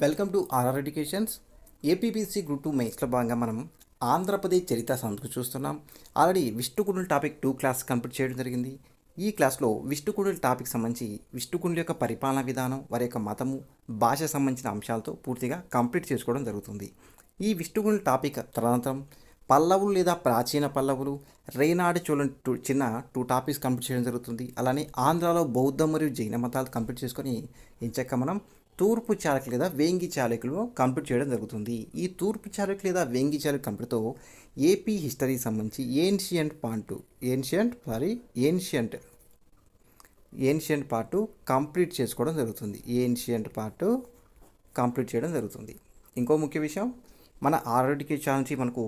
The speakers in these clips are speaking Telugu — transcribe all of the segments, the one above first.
Welcome to RR educations. APPC group 2 మెయిన్స్లో భాగంగా మనం ఆంధ్రప్రదేశ్ చరిత్ర సంస్కృతి చూస్తున్నాం. ఆల్రెడీ విష్ణుకుండుల టాపిక్ 2 క్లాస్ కంప్లీట్ చేయడం జరిగింది. ఈ క్లాస్లో విష్ణుకుండుల టాపిక్ సంబంధించి విష్ణుకుండుల యొక్క పరిపాలనా విధానం, వారి యొక్క మతము, భాష సంబంధించిన అంశాలతో పూర్తిగా కంప్లీట్ చేసుకోవడం జరుగుతుంది. ఈ విష్ణుకుండుల టాపిక్ తదనంతరం పల్లవులు లేదా ప్రాచీన పల్లవులు, రేనాడు చోళన్ చిన్న 2 టాపిక్స్ కంప్లీట్ చేయడం జరుగుతుంది. అలానే ఆంధ్రాలో బౌద్ధ మరియు జైన మతాలు కంప్లీట్ చేసుకొని ఇంచక్క మనం తూర్పు చాళుక్యులు లేదా వేంగి చాళుక్యులు కంప్లీట్ చేయడం జరుగుతుంది. ఈ తూర్పు చాళుక్యులు లేదా వేంగి చాళుక్య కంప్లీట్తో ఏపీ హిస్టరీ సంబంధించి ఏన్షియంట్ పార్ట్ కంప్లీట్ చేసుకోవడం జరుగుతుంది. కంప్లీట్ చేయడం జరుగుతుంది. ఇంకో ముఖ్య విషయం, మన ఆర్ఆర్డికే ఛానల్ నుంచి మనకు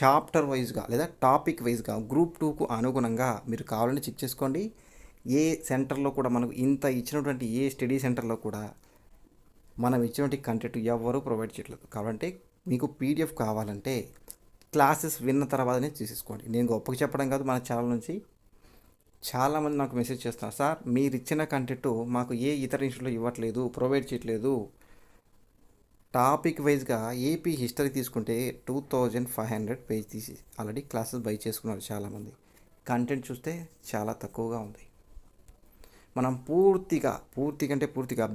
చాప్టర్ వైజ్గా లేదా టాపిక్ వైజ్గా గ్రూప్ 2కు అనుగుణంగా మీరు కావాలని చెక్ చేసుకోండి. ఏ సెంటర్లో కూడా మనకు ఇంత ఇచ్చినటువంటి ఏ స్టడీ సెంటర్లో కూడా మనం ఇచ్చినటువంటి కంటెంట్ ఎవరు ప్రొవైడ్ చేయట్లేదు. కాబట్టి మీకు పీడిఎఫ్ కావాలంటే క్లాసెస్ విన్న తర్వాతనే తీసేసుకోండి. నేను గొప్పగా చెప్పడం కాదు, మన ఛానల్ నుంచి చాలామంది నాకు మెసేజ్ చేస్తున్నారు, సార్ మీరు ఇచ్చిన కంటెంట్ మాకు ఏ ఇతర ఇన్స్టిట్యూట్లో ఇవ్వట్లేదు, ప్రొవైడ్ చేయట్లేదు. టాపిక్ వైజ్గా ఏపీ హిస్టరీ తీసుకుంటే 2500 పేజ్ తీసి ఆల్రెడీ క్లాసెస్ బై చేసుకున్నారు చాలామంది. కంటెంట్ చూస్తే చాలా తక్కువగా ఉంది. మనం పూర్తిగా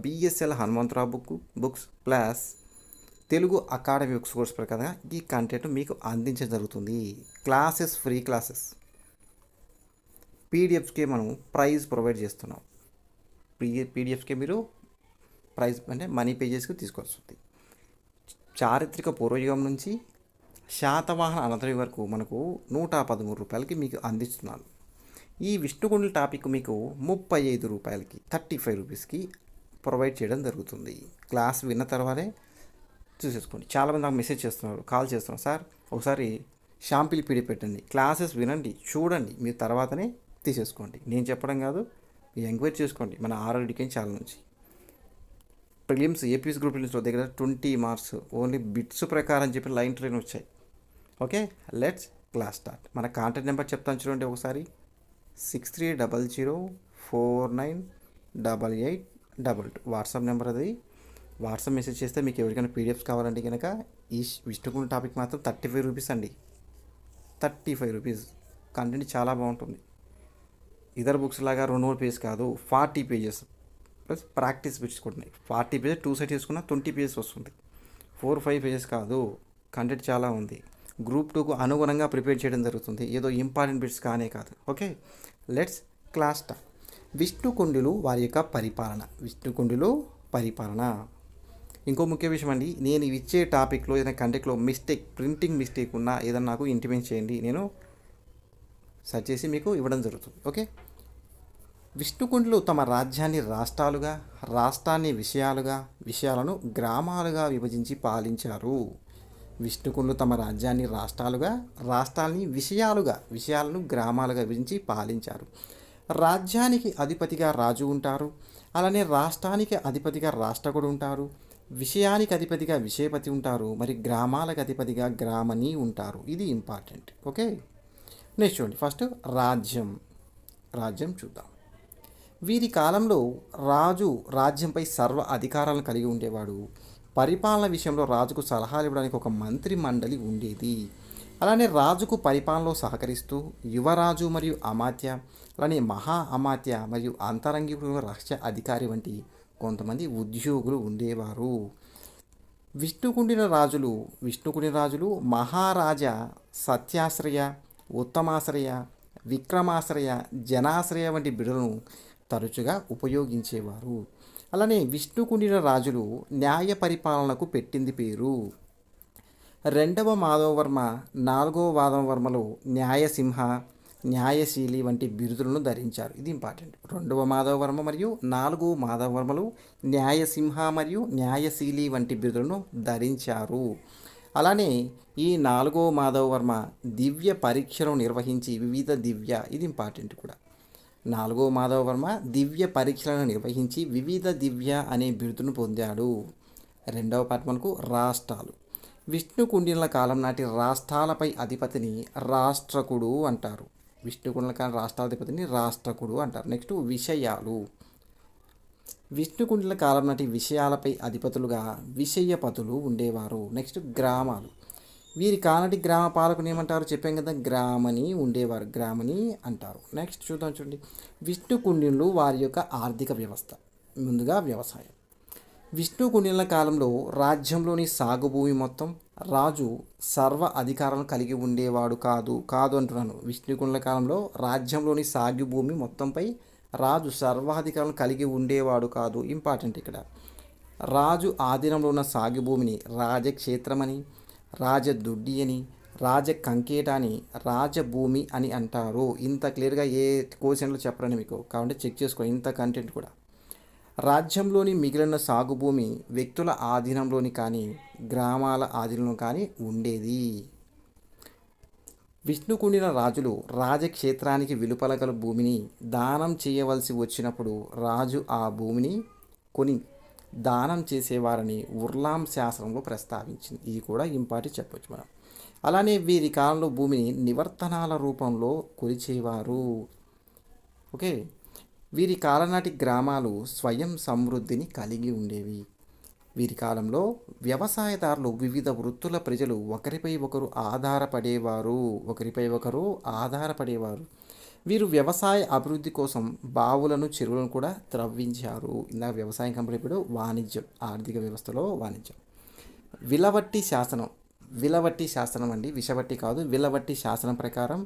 BSL Hanumantharao books plus Telugu academy books course ప్రకారంగా ఈ కంటెంట్ మీకు అందించడం జరుగుతుంది. Classes free classes. పీడిఎఫ్స్కి మనం ప్రైజ్ ప్రొవైడ్ చేస్తున్నాం. పీడిఎఫ్స్కి మీరు ప్రైజ్ అంటే మనీ పేజెస్కి తీసుకొస్తుంది. చారిత్రక పూర్వయుగం నుంచి శాతవాహన అనంతరం వరకు మనకు 113 రూపాయలకి మీకు అందిస్తున్నాను. ఈ విష్ణుకుండుల టాపిక్ మీకు 35 రూపాయలకి 35 రూపీస్కి ప్రొవైడ్ చేయడం జరుగుతుంది. క్లాస్ విన్న తర్వాతే చూసేసుకోండి. చాలామంది నాకు మెసేజ్ చేస్తున్నారు, కాల్ చేస్తున్నారు, సార్ ఒకసారి షాంపిల్ పీడిఎఫ్ పెట్టండి, క్లాసెస్ వినండి, చూడండి, మీరు తర్వాతనే తీసేసుకోండి. నేను చెప్పడం కాదు, మీరు ఎంక్వైరీ చేసుకోండి మన ఆర్ఆర్డికే ఛానల్ నుంచి. ప్రిలిమ్స్ ఏపీఎస్ గ్రూప్ ప్రిలిమ్స్లో దగ్గర 20 మార్క్స్ ఓన్లీ బిట్స్ ప్రకారం చెప్పి లైన్ ట్రైన్ వచ్చాయి. Okay, let's class start. మన కాంటాక్ట్ నెంబర్ చెప్తాను చూడండి ఒకసారి. 6300498822 వాట్సాప్ నెంబర్. అది వాట్సాప్ మెసేజ్ చేస్తే మీకు ఎవరికైనా పీడిఎఫ్స్ కావాలంటే కనుక ఈ విష్ణుకుండ టాపిక్ మాత్రం 35 రూపీస్ అండి. 35 రూపీస్. కంటెంట్ చాలా బాగుంటుంది. ఇతర బుక్స్ లాగా 200 పేజెస్ కాదు, 40 పేజెస్ ప్లస్ ప్రాక్టీస్ బిట్స్ కూడా ఉన్నాయి. 40 పేజెస్ 2 సైడ్ తీసుకున్న 20 పేజెస్ వస్తుంది. 4-5 పేజెస్ కాదు, కంటెంట్ చాలా ఉంది. గ్రూప్ 2కు అనుగుణంగా ప్రిపేర్ చేయడం జరుగుతుంది. ఏదో ఇంపార్టెంట్ బిట్స్ కానే కాదు. Okay, let's class start. విష్ణుకుండులు వారి యొక్క పరిపాలన. ఇంకో ముఖ్య విషయం అండి, నేను ఇచ్చే టాపిక్లో ఏదైనా కంటెంట్లో ప్రింటింగ్ మిస్టేక్ ఉన్నా ఏదైనా నాకు ఇంటిమేట్ చేయండి, నేను సెర్చ్ చేసి మీకు ఇవ్వడం జరుగుతుంది. ఓకే, విష్ణుకుండులు తమ రాజ్యాన్ని రాష్ట్రాన్ని విషయాలను గ్రామాలుగా విభజించి పాలించారు. విష్ణుకుండులు తమ రాజ్యాన్ని రాష్ట్రాల్ని విషయాలను గ్రామాలుగా విభజించి పాలించారు. రాజ్యానికి అధిపతిగా రాజు ఉంటారు. అలానే రాష్ట్రానికి అధిపతిగా రాష్ట్రకుడు ఉంటారు. విషయానికి అధిపతిగా విషయపతి ఉంటారు. మరి గ్రామాలకు అధిపతిగా గ్రామని ఉంటారు. ఇది ఇంపార్టెంట్. ఓకే, నెక్స్ట్ చూడండి. ఫస్ట్ రాజ్యం చూద్దాం. వీరి కాలంలో రాజు రాజ్యంపై సర్వ అధికారాలను కలిగి ఉండేవాడు. పరిపాలన విషయంలో రాజుకు సలహాలు ఇవ్వడానికి ఒక మంత్రి మండలి ఉండేది. అలానే రాజుకు పరిపాలనలో సహకరిస్తూ యువరాజు మరియు అమాత్య, అలానే మహా అమాత్య మరియు అంతరంగికుడు రహస్య అధికారి వంటి కొంతమంది ఉద్యోగులు ఉండేవారు. విష్ణుకుండిన రాజులు మహారాజా సత్యాశ్రయ, ఉత్తమాశ్రయ, విక్రమాశ్రయ, జనాశ్రయ వంటి బిరుదులను తరచుగా ఉపయోగించేవారు. అలానే విష్ణుకుండిన రాజులు న్యాయ పరిపాలనకు పెట్టింది పేరు. 2వ మాధవవర్మ 4వ మాధవవర్మలు న్యాయసింహ, న్యాయశీలి వంటి బిరుదులను ధరించారు. ఇది ఇంపార్టెంట్. 2వ మాధవవర్మ మరియు 4వ మాధవవర్మలు న్యాయసింహ మరియు న్యాయశీలి వంటి బిరుదులను ధరించారు. అలానే ఈ 4వ మాధవవర్మ దివ్య పరీక్షలను నిర్వహించి ఇది ఇంపార్టెంట్ కూడా. 4వ మాధవవర్మ దివ్య పరీక్షలను నిర్వహించి వివిధ దివ్య అనే బిరుదును పొందాడు. 2వ పార్ట్ మనకు రాష్ట్రాలు. విష్ణుకుండినుల కాలం నాటి రాష్ట్రాలపై అధిపతిని రాష్ట్రకుడు అంటారు. విష్ణుకుండినుల కాలం రాష్ట్రాధిపతిని రాష్ట్రకుడు అంటారు. నెక్స్ట్ విషయాలు. విష్ణుకుండిల కాలం నాటి విషయాలపై అధిపతులుగా విషయపతులు ఉండేవారు. నెక్స్ట్ గ్రామాలు. వీరి కానటి గ్రామ పాలకుని ఏమంటారు చెప్పాం కదా, గ్రామని ఉండేవారు, గ్రామని అంటారు. నెక్స్ట్ చూద్దాం, చూడండి. విష్ణుకుండినులు వారి యొక్క ఆర్థిక వ్యవస్థ. ముందుగా వ్యవసాయం. విష్ణుకుండినుల కాలంలో రాజ్యంలోని సాగు భూమి మొత్తం రాజు సర్వ అధికారాలను కలిగి ఉండేవాడు కాదు అంటున్నాను. విష్ణుకుండినుల కాలంలో రాజ్యంలోని సాగు భూమి మొత్తంపై రాజు సర్వాధికారాలను కలిగి ఉండేవాడు కాదు. ఇంపార్టెంట్ ఇక్కడ. రాజు ఆధీనంలో ఉన్న సాగు భూమిని రాజక్షేత్రమని, రాజదొడ్డి అని, రాజకంకేట అని, రాజభూమి అని అంటారు. ఇంత క్లియర్గా ఏ క్వశ్చన్లో చెప్పరని మీకు కాబట్టి చెక్ చేసుకోండి. ఇంత కంటెంట్ కూడా. రాజ్యంలోని మిగిలిన సాగు భూమి వ్యక్తుల ఆధీనంలోని కానీ గ్రామాల ఆధీనంలో కానీ ఉండేది. విష్ణుకుండిన రాజులు రాజక్షేత్రానికి వెలుపల గల భూమిని దానం చేయవలసి వచ్చినప్పుడు రాజు ఆ భూమిని కొని దానం చేసేవారని ఉర్లాం శాస్త్రంలో ప్రస్తావించింది. ఇది కూడా ఇంపార్టెంట్ చెప్పొచ్చు మనం. అలానే వీరి కాలంలో భూమిని నివర్తనాల రూపంలో కొలిచేవారు. ఓకే. వీరి కాలనాటి గ్రామాలు స్వయం సమృద్ధిని కలిగి ఉండేవి. వీరి కాలంలో వ్యవసాయదారులు వివిధ వృత్తుల ప్రజలు ఒకరిపై ఒకరు ఆధారపడేవారు. వీరు వ్యవసాయ అభివృద్ధి కోసం బావులను, చెరువులను కూడా త్రవ్వించారు. ఇందాక వ్యవసాయం కంపెనీ, ఇప్పుడు వాణిజ్యం, ఆర్థిక వ్యవస్థలో వాణిజ్యం. విలవట్టి శాసనం అండి, విషవట్టి కాదు, విలవట్టి శాసనం ప్రకారం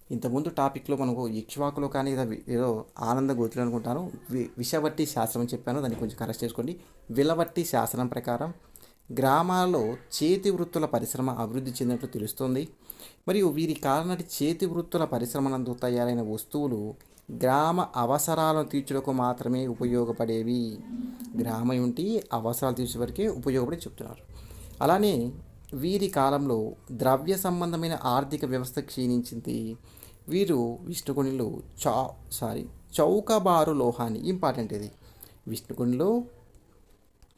ఇంతకుముందు టాపిక్లో మనకు ఇక్ష్వాకులో కానీ ఏదో ఆనంద గోతులు అనుకుంటాను, విషవట్టి శాస్త్రం అని చెప్పాను, దాన్ని కొంచెం కరెక్ట్ చేసుకోండి. విలవట్టి శాసనం ప్రకారం గ్రామాల్లో చేతి వృత్తుల పరిశ్రమ అభివృద్ధి చెందినట్లు తెలుస్తుంది. మరియు వీరి కాలనాటి చేతి వృత్తుల పరిశ్రమనందు తయారైన వస్తువులు గ్రామ అవసరాలను తీర్చుటకు మాత్రమే ఉపయోగపడేవి. గ్రామ ఇంటి అవసరాలు తీర్చే వరకే ఉపయోగపడి చెప్తున్నారు. అలానే వీరి కాలంలో ద్రవ్య సంబంధమైన ఆర్థిక వ్యవస్థ క్షీణించింది. వీరు విష్ణుకుండినులు చౌకబారు లోహాన్ని, ఇంపార్టెంట్ ఇది, విష్ణుకుండినులు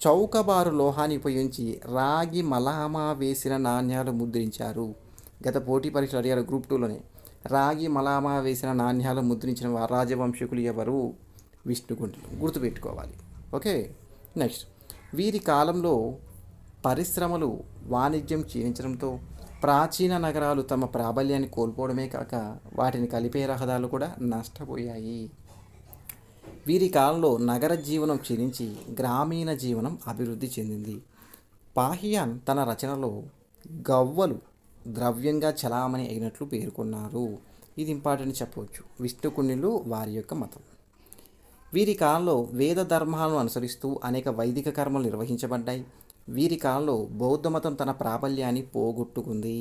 చౌకబారు లోహాన్ని ఉపయోగించి రాగి మలామా వేసిన నాణ్యాలు ముద్రించారు. గత పోటీ పరీక్షలు అడిగారు గ్రూప్ 2లోనే. రాగి మలామా వేసిన నాణ్యాలు ముద్రించిన రాజవంశీకులు ఎవరు? విష్ణుకుండినులు, గుర్తుపెట్టుకోవాలి. ఓకే. నెక్స్ట్, వీరి కాలంలో పరిశ్రమలు, వాణిజ్యం క్షీణించడంతో ప్రాచీన నగరాలు తమ ప్రాబల్యాన్ని కోల్పోవడమే కాక వాటిని కలిపే రహదారులు కూడా నష్టపోయాయి. వీరి కాలంలో నగర జీవనం క్షీణించి గ్రామీణ జీవనం అభివృద్ధి చెందింది. పాహియాన్ తన రచనలో గవ్వలు ద్రవ్యంగా చలామణి అయినట్లు పేర్కొన్నారు. ఇది ఇంపార్టెంట్ చెప్పవచ్చు. విష్ణుకుండినులు వారి యొక్క మతం. వీరి కాలంలో వేద ధర్మాలను అనుసరిస్తూ అనేక వైదిక కర్మలు నిర్వహించబడ్డాయి. వీరి కాలంలో బౌద్ధ మతం తన ప్రాబల్యాన్ని పోగొట్టుకుంది.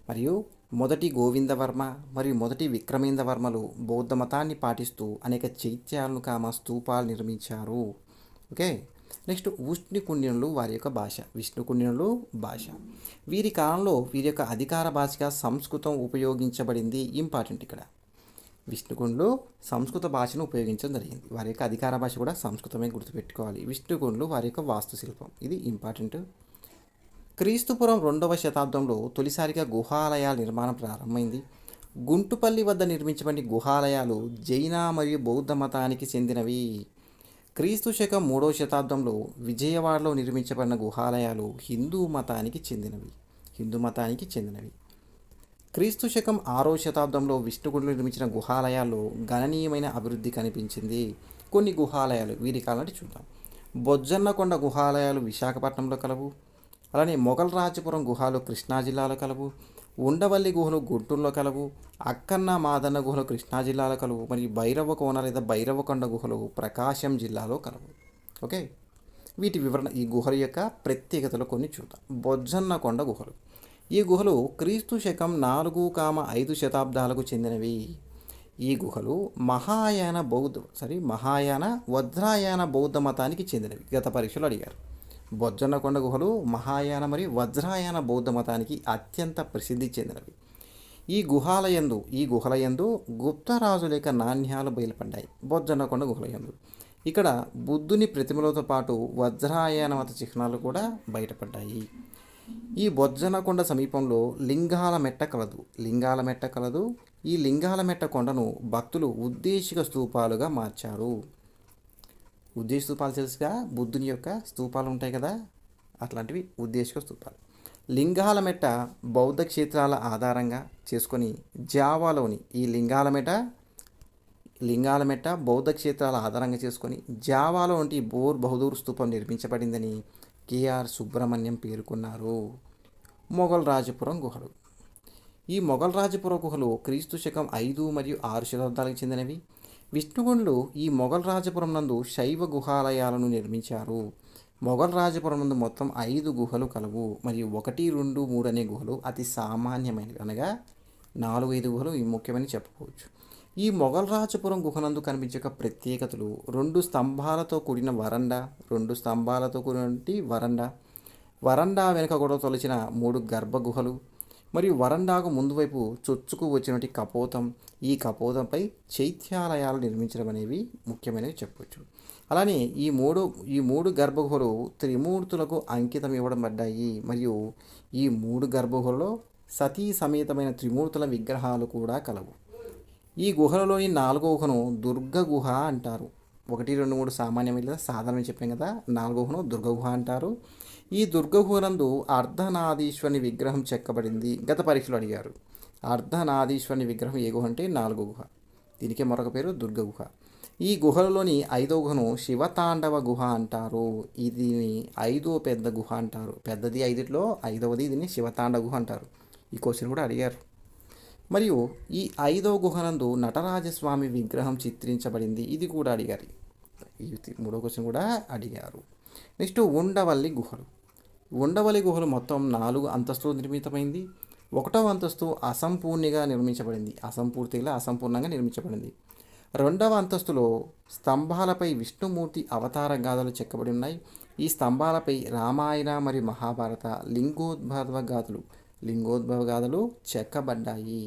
మరియు మొదటి గోవిందవర్మ మరియు మొదటి విక్రమేంద్రవర్మలు బౌద్ధ మతాన్ని పాటిస్తూ అనేక చైత్యాలను, స్తూపాలు నిర్మించారు. ఓకే. నెక్స్ట్, విష్ణుకుండినులు వారి యొక్క భాష. విష్ణుకుండినులు భాష. వీరి కాలంలో వీరి యొక్క అధికార భాషగా సంస్కృతం ఉపయోగించబడింది. ఇంపార్టెంట్ ఇక్కడ. విష్ణుకుండినులు సంస్కృత భాషను ఉపయోగించడం జరిగింది. వారి యొక్క అధికార భాష కూడా సంస్కృతమే, గుర్తుపెట్టుకోవాలి. విష్ణుకుండినులు వారి యొక్క వాస్తుశిల్పం, ఇది ఇంపార్టెంట్. క్రీస్తుపురం 2వ శతాబ్దంలో తొలిసారిగా గుహాలయాల నిర్మాణం ప్రారంభమైంది. గుంటుపల్లి వద్ద నిర్మించబడిన గుహాలయాలు జైన మరియు బౌద్ధ మతానికి చెందినవి. క్రీస్తు శకం 3వ శతాబ్దంలో విజయవాడలో నిర్మించబడిన గుహాలయాలు హిందూ మతానికి చెందినవి. క్రీస్తు శకం 6వ శతాబ్దంలో విష్ణుకుండినులు నిర్మించిన గుహాలయాల్లో గణనీయమైన అభివృద్ధి కనిపించింది. కొన్ని గుహాలయాలు వీరి కాలంలో చూద్దాం. బొజ్జన్నకొండ గుహాలయాలు విశాఖపట్నంలో కలవు. అలానే మొఘల్ రాజపురం గుహలు కృష్ణా జిల్లాలో కలవు. ఉండవల్లి గుహలు గుంటూరులో కలవు. అక్కన్న మాదన్న గుహలు కృష్ణా జిల్లాలో కలవు. మరియు భైరవ కోన లేదా భైరవకొండ గుహలు ప్రకాశం జిల్లాలో కలవు. ఓకే. వీటి వివరణ, ఈ గుహల యొక్క ప్రత్యేకతలు కొన్ని చూద్దాం. బొజ్జన్నకొండ గుహలు. ఈ గుహలు క్రీస్తు శకం 4-5 శతాబ్దాలకు చెందినవి. ఈ గుహలు మహాయాన వజ్రాయాన బౌద్ధ మతానికి చెందినవి. గత పరీక్షలు అడిగారు. బొజ్జన్నకొండ గుహలు మహాయాన మరియు వజ్రాయాన బౌద్ధ మతానికి అత్యంత ప్రసిద్ధి చెందినవి. ఈ గుహలయందు గుప్తరాజుల యొక్క నాణ్యాలు బయలుపడ్డాయి. బొజ్జన్నకొండ గుహలయందు ఇక్కడ బుద్ధుని ప్రతిమలతో పాటు వజ్రాయాన మత చిహ్నాలు కూడా బయటపడ్డాయి. ఈ బొజ్జన్నకొండ సమీపంలో లింగాల మెట్ట కలదు. ఈ లింగాల మెట్ట కొండను భక్తులు ఉద్దేశిక స్తూపాలుగా మార్చారు. ఉద్దేశ స్తూపాలు తెలుసుగా, బుద్ధుని యొక్క స్తూపాలు ఉంటాయి కదా, అట్లాంటివి ఉద్దేశిక స్తూపాలు. లింగాల మెట్ట బౌద్ధ క్షేత్రాల ఆధారంగా చేసుకొని జావాలోని ఈ లింగాల మెట్ట బౌద్ధ క్షేత్రాల ఆధారంగా చేసుకొని జావాలో వంటి బోర్ బహదూర్ స్తూపం నిర్మించబడిందని కేఆర్ సుబ్రహ్మణ్యం పేర్కొన్నారు. మొఘల్ రాజపురం గుహలు. ఈ మొఘల్ రాజపురం గుహలు క్రీస్తు శకం 5 మరియు 6 శతాబ్దాలకు చెందినవి. విష్ణుగుండ్లు ఈ మొఘల్ రాజపురం నందు శైవ గుహాలయాలను నిర్మించారు. మొఘల్ రాజపురం నందు మొత్తం 5 గుహలు కలవు మరియు 1, 2, 3 అనే గుహలు అతి సామాన్యమైనవి, అనగా 4, 5 గుహలు ఈ ముఖ్యమని చెప్పుకోవచ్చు. ఈ మొఘల్ రాజపురం గుహనందు కనిపించే ప్రత్యేకతలు: 2 స్తంభాలతో కూడిన వరండా, 2 స్తంభాలతో కూడిన వరండా వెనుక కూడా తొలచిన 3 గర్భగుహలు మరియు వరండాకు ముందు వైపు చొచ్చుకు వచ్చినటువంటి కపోతం. ఈ కపోతంపై చైత్యాలయాలు నిర్మించడం అనేవి ముఖ్యమైనవి చెప్పవచ్చు. అలానే ఈ మూడు గర్భగుహలు త్రిమూర్తులకు అంకితం ఇవ్వబడ్డాయి మరియు ఈ 3 గర్భగుహలలో సతీ సమేతమైన త్రిమూర్తుల విగ్రహాలు కూడా కలవు. ఈ గుహలలోని 4వ గుహను దుర్గ గుహ అంటారు. 1, 2, 3 సామాన్యమైన లేదా సాధారణంగా చెప్పాం కదా, 4వ గుహను దుర్గ గుహ అంటారు. ఈ దుర్గ గుహనందు అర్ధనాదీశ్వరుని విగ్రహం చెక్కబడింది. గత పరీక్షలు అడిగారు. అర్ధనాదీశ్వరుని విగ్రహం ఏ గుహ అంటే 4వ గుహ. దీనికే మరొక పేరు దుర్గ గుహ. ఈ గుహలలోని 5వ గుహను శివతాండవ గుహ అంటారు. దీని 5వ పెద్ద గుహ అంటారు. పెద్దది 5లో 5వది దీన్ని శివతాండవ గుహ అంటారు. ఈ క్వశ్చన్ కూడా అడిగారు. మరియు ఈ 5వ గుహనందు నటరాజస్వామి విగ్రహం చిత్రించబడింది. ఇది కూడా అడిగారు. ఈ 3వ క్వశ్చన్ కూడా అడిగారు. నెక్స్ట్ ఉండవల్లి గుహలు. ఉండవల్లి గుహలు మొత్తం 4 అంతస్తులు నిర్మితమైంది. 1వ అంతస్తు అసంపూర్ణంగా నిర్మించబడింది. 2వ అంతస్తులో స్తంభాలపై విష్ణుమూర్తి అవతార గాథలు చెక్కబడి ఉన్నాయి. ఈ స్తంభాలపై రామాయణ మరియు మహాభారత లింగోద్భవ గాథలు చెక్కబడ్డాయి.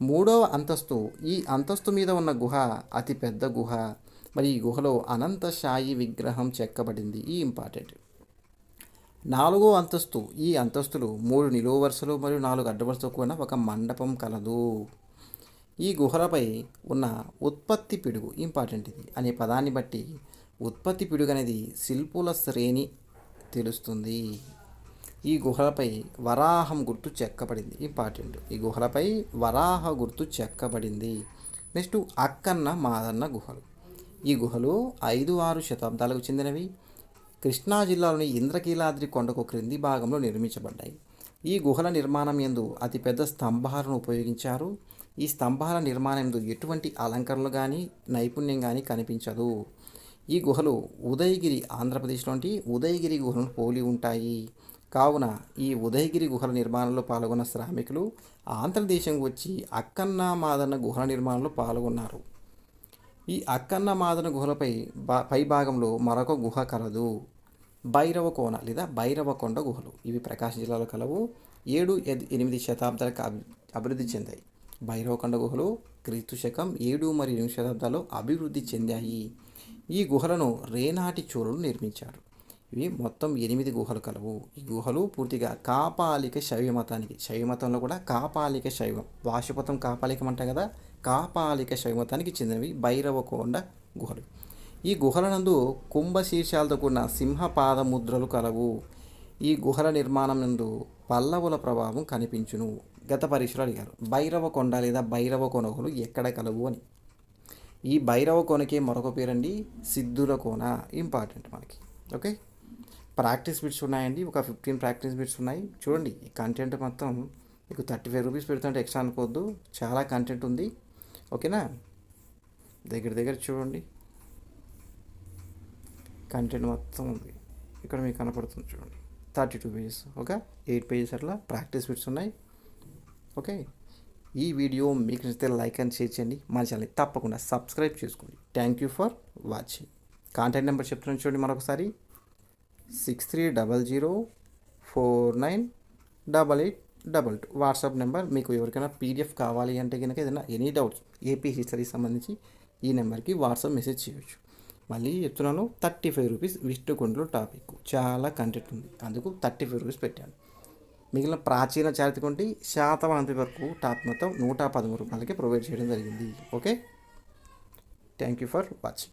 3వ అంతస్తు. ఈ అంతస్తు మీద ఉన్న గుహ అతి పెద్ద గుహ మరియు ఈ గుహలో అనంతశాయి విగ్రహం చెక్కబడింది. ఈ ఇంపార్టెంట్. 4వ అంతస్తు. ఈ అంతస్తులు 3 నిలువు వరుసలు మరియు 4 అడ్డు వరుసలతో కూడిన ఒక మండపం కలదు. ఈ గుహలపై ఉన్న ఉత్పత్తి పిడుగు, ఇంపార్టెంట్ ఇది, అనే పదాన్ని బట్టి ఉత్పత్తి పిడుగు అనేది శిల్పుల శ్రేణి తెలుస్తుంది. ఈ గుహలపై వరాహం గుర్తు చెక్కబడింది. ఇంపార్టెంట్. ఈ గుహలపై వరాహ గుర్తు చెక్కబడింది. నెక్స్ట్ అక్కన్న మాదన్న గుహలు. ఈ గుహలు 5, 6 శతాబ్దాలకు చెందినవి. కృష్ణా జిల్లాలోని ఇంద్రకీలాద్రి కొండకు క్రింది భాగంలో నిర్మించబడ్డాయి. ఈ గుహల నిర్మాణం యందు అతిపెద్ద స్తంభాలను ఉపయోగించారు. ఈ స్తంభాల నిర్మాణం యందు ఎటువంటి అలంకరణలు కానీ నైపుణ్యం కానీ కనిపించదు. ఈ గుహలు ఆంధ్రప్రదేశ్లోని ఉదయగిరి గుహలను పోలి ఉంటాయి. కావున ఈ ఉదయగిరి గుహల నిర్మాణంలో పాల్గొన్న శ్రామికులు ఆంధ్రదేశం వచ్చి అక్కన్న మాదన్న గుహల నిర్మాణంలో పాల్గొన్నారు. ఈ అక్కన్న మాదన గుహలపై పై భాగంలో మరొక గుహ కలదు. భైరవకోన లేదా భైరవకొండ గుహలు. ఇవి ప్రకాశం జిల్లాలో కలవు. 7, 8 శతాబ్దాలకు అభివృద్ధి చెందాయి. భైరవకొండ గుహలు క్రీస్తు శకం 7 మరియు 8 శతాబ్దాల్లో అభివృద్ధి చెందాయి. ఈ గుహలను రేనాటి చోళులు నిర్మించారు. ఇవి మొత్తం 8 గుహలు కలవు. ఈ గుహలు పూర్తిగా కాపాలిక శైవ మతానికి, శైవ మతంలో కూడా కాపాలిక శైవం, వాశుపతం కాపాలికం అంటాం కదా, కాపాలిక శైవ మతానికి చెందినవి భైరవకొండ గుహలు. ఈ గుహల నందు కుంభశీర్షాలతో కూడిన సింహపాద ముద్రలు కలవు. ఈ గుహల నిర్మాణం నందు పల్లవుల ప్రభావం కనిపించును. గత పరీక్షలు అడిగారు. భైరవకొండ లేదా భైరవకోన గుహలు ఎక్కడ కలవు అని. ఈ భైరవకోనకే మరొక పేరండి సిద్ధుల కోన. ఇంపార్టెంట్ మనకి. ఓకే, ప్రాక్టీస్ బిట్స్ ఉన్నాయండి. ఒక 15 ప్రాక్టీస్ బిట్స్ ఉన్నాయి. చూడండి, ఈ కంటెంట్ మొత్తం మీకు 35 రూపీస్ పెడుతుంటే ఎక్స్ట్రా అనుకోవద్దు, చాలా కంటెంట్ ఉంది. ఓకేనా, దగ్గర చూడండి, కంటెంట్ మొత్తం ఉంది. ఇక్కడ మీకు కనపడుతుంది చూడండి, 32 పేజెస్. ఓకే, 8 పేజెస్ అట్లా ప్రాక్టీస్ బిట్స్ ఉన్నాయి. ఓకే, ఈ వీడియో మీకు నచ్చితే లైక్ అండ్ షేర్ చేయండి. మన ఛానల్ని తప్పకుండా సబ్స్క్రైబ్ చేసుకోండి. Thank you for watching. Contact number చెప్తున్నాను చూడండి మరొకసారి, 6300498822. WhatsApp number. మీకు ఎవరికైనా పీడిఎఫ్ కావాలి అంటే కనుక ఏదైనా ఎనీ డౌట్స్ ఏపీ హిస్టరీకి సంబంధించి ఈ నెంబర్కి వాట్సాప్ మెసేజ్ చేయవచ్చు. మళ్ళీ చెప్తున్నాను, 35 రూపీస్ విష్ణుకుండలో టాపిక్, చాలా కంటెంట్ ఉంది, అందుకు 35 రూపీస్ పెట్టాను. మిగిలిన ప్రాచీన చారిత్రక వంటి శాతవాహనం వరకు టాప్ మొత్తం 113 రూపాయలకి ప్రొవైడ్ చేయడం జరిగింది. Okay, thank you for watching.